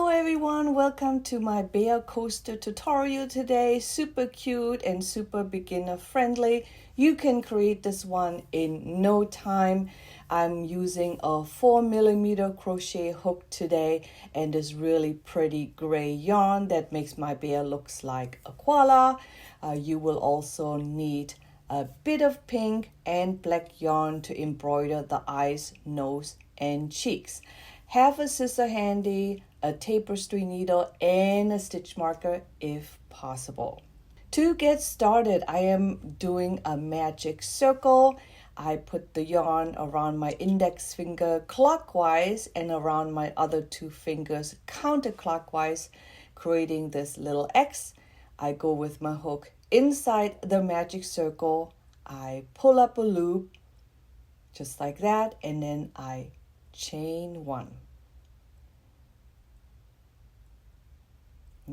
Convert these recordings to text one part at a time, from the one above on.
Hello everyone, welcome to my bear coaster tutorial today. Super cute and super beginner friendly. You can create this one in no time. I'm using a 4mm crochet hook today and this really pretty gray yarn that makes my bear looks like a koala. You will also need a bit of pink and black yarn to embroider the eyes, nose, and cheeks. Have a scissor handy, a tapestry needle, and a stitch marker if possible. To get started, I am doing a magic circle. I put the yarn around my index finger clockwise and around my other two fingers counterclockwise, creating this little X. I go with my hook inside the magic circle. I pull up a loop just like that, and then I chain one.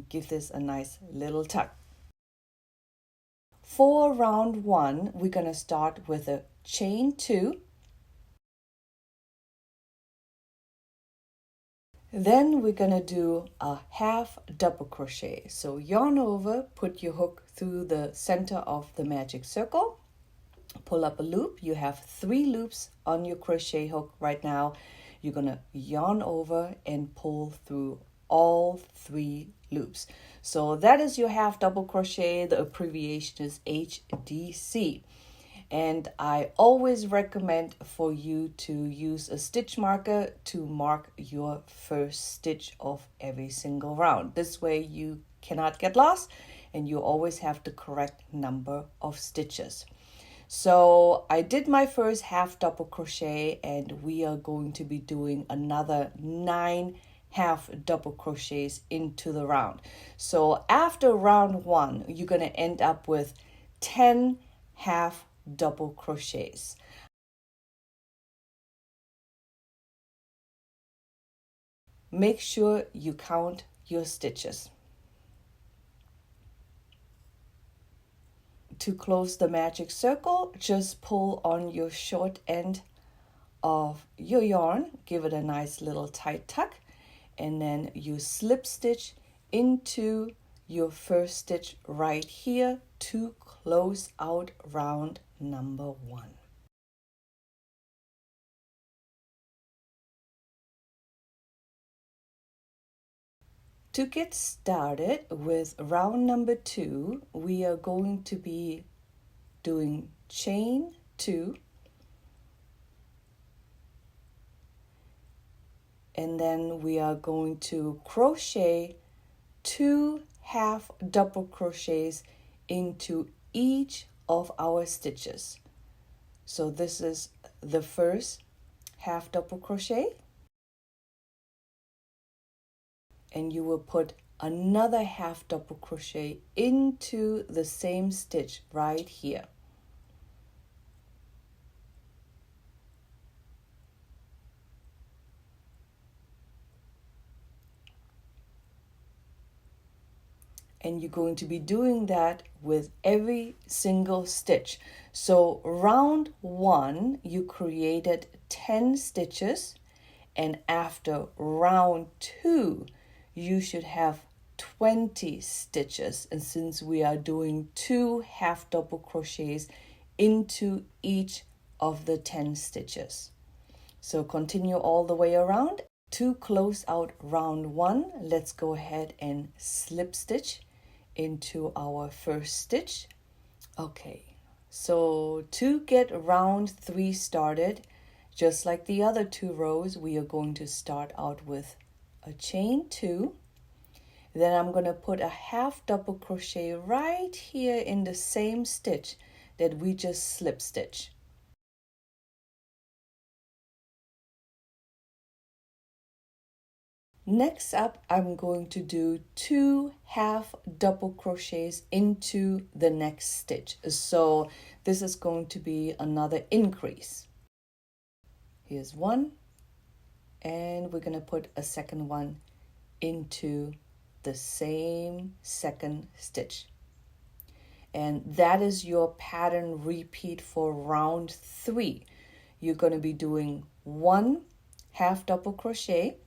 Give this a nice little tuck. For round one, we're going to start with a chain two. Then we're going to do a half double crochet. So yarn over, put your hook through the center of the magic circle, pull up a loop. You have 3 loops on your crochet hook right now. You're going to yarn over and pull through all 3 loops. So that is your half double crochet. The abbreviation is HDC. And I always recommend for you to use a stitch marker to mark your first stitch of every single round. This way you cannot get lost and you always have the correct number of stitches. So I did my first half double crochet and we are going to be doing another 9 half double crochets into the round. So after round 1, you're going to end up with 10 half double crochets. Make sure you count your stitches. To close the magic circle, just pull on your short end of your yarn, give it a nice little tight tuck, and then you slip stitch into your first stitch right here to close out round number 1. To get started with round number 2, we are going to be doing chain 2, and then we are going to crochet 2 half double crochets into each of our stitches. So this is the first half double crochet, and you will put another half double crochet into the same stitch right here. And you're going to be doing that with every single stitch. So round 1, you created 10 stitches, and after round 2, you should have 20 stitches. And since we are doing 2 half double crochets into each of the 10 stitches. So continue all the way around. To close out round 1, let's go ahead and slip stitch into our first stitch. Okay, so to get round 3 started, just like the other 2 rows, we are going to start out with a chain 2. Then I'm going to put a half double crochet right here in the same stitch that we just slip stitch. Next up, I'm going to do 2 half double crochets into the next stitch. So this is going to be another increase. Here's 1, and we're going to put a second one into the same second stitch. And that is your pattern repeat for round 3. You're going to be doing 1 half double crochet,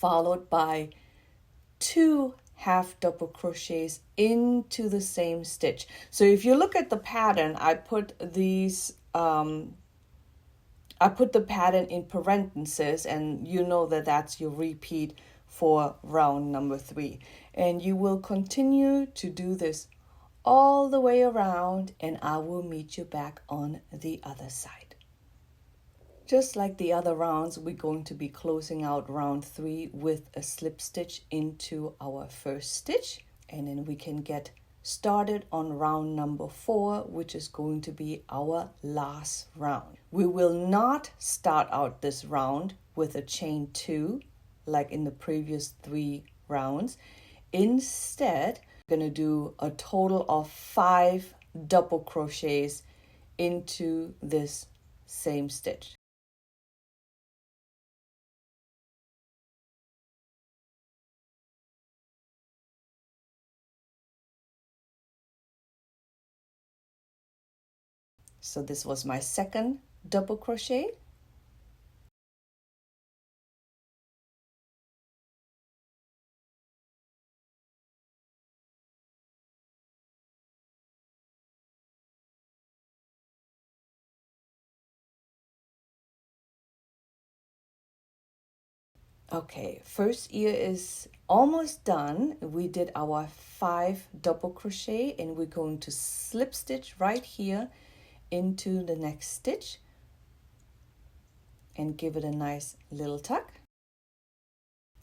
followed by 2 half double crochets into the same stitch. So if you look at the pattern, I put the pattern in parentheses, and you know that that's your repeat for round number 3. And you will continue to do this all the way around, and I will meet you back on the other side. Just like the other rounds, we're going to be closing out round 3 with a slip stitch into our first stitch, and then we can get started on round number 4, which is going to be our last round. We will not start out this round with a chain 2 like in the previous 3 rounds. Instead, we're going to do a total of 5 double crochets into this same stitch. So this was my second double crochet. Okay, first ear is almost done. We did our 5 double crochet, and we're going to slip stitch right here into the next stitch and give it a nice little tuck.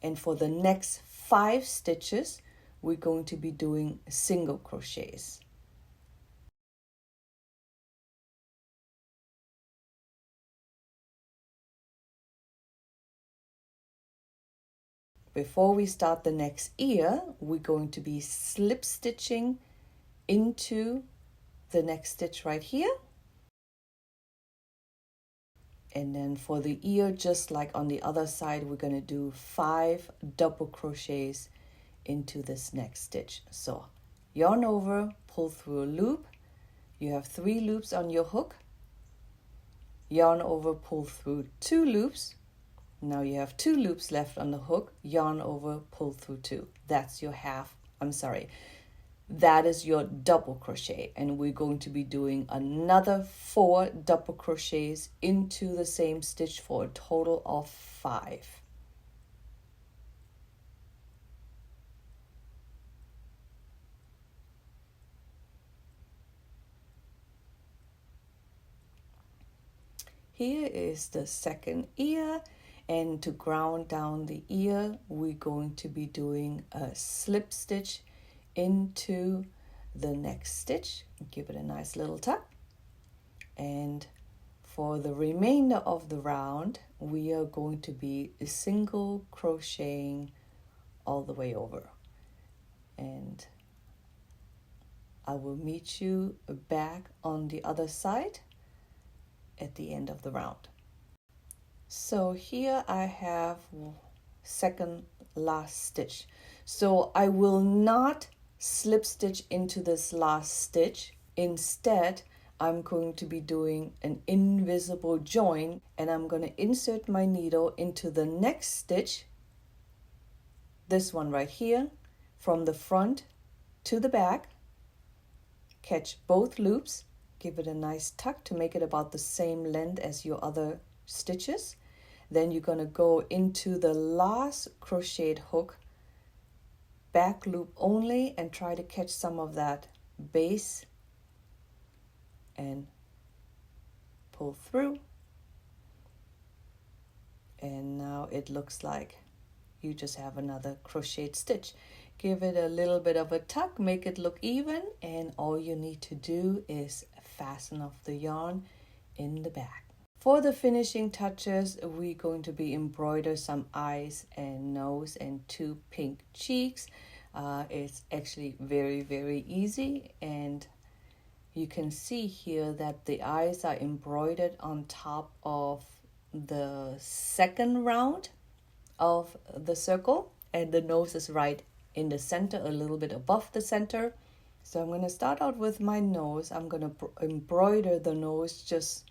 And for the next 5 stitches, we're going to be doing single crochets. Before we start the next ear, we're going to be slip stitching into the next stitch right here. And then for the ear, just like on the other side, we're going to do 5 double crochets into this next stitch. So yarn over, pull through a loop. You have 3 loops on your hook. Yarn over, pull through 2 loops. Now you have 2 loops left on the hook. Yarn over, pull through 2. That's your that is your double crochet, and we're going to be doing another 4 double crochets into the same stitch for a total of 5. Here is the second ear, and to ground down the ear, we're going to be doing a slip stitch into the next stitch. Give it a nice little tuck. And for the remainder of the round, we are going to be single crocheting all the way over. And I will meet you back on the other side at the end of the round. So here I have second last stitch. So I will not slip stitch into this last stitch. Instead, I'm going to be doing an invisible join, and I'm going to insert my needle into the next stitch, this one right here, from the front to the back. Catch both loops, give it a nice tuck to make it about the same length as your other stitches. Then you're going to go into the last crocheted hook, back loop only, and try to catch some of that base and pull through. And now it looks like you just have another crocheted stitch. Give it a little bit of a tuck, make it look even, and all you need to do is fasten off the yarn in the back. For the finishing touches, we're going to be embroider some eyes and nose and 2 pink cheeks. It's actually very, very easy, and you can see here that the eyes are embroidered on top of the second round of the circle, and the nose is right in the center, a little bit above the center. So I'm going to start out with my nose. I'm going to embroider the nose just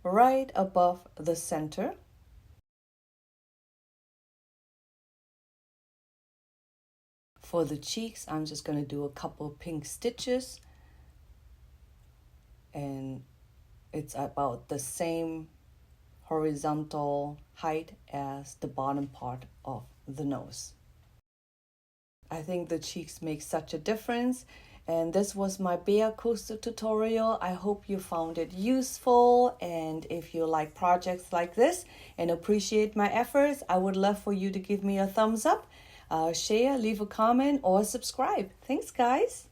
right above the center. For the cheeks, I'm just going to do a couple pink stitches, and it's about the same horizontal height as the bottom part of the nose. I think the cheeks make such a difference. And this was my bear coaster tutorial. I hope you found it useful. And if you like projects like this and appreciate my efforts, I would love for you to give me a thumbs up, share, leave a comment, or subscribe. Thanks, guys.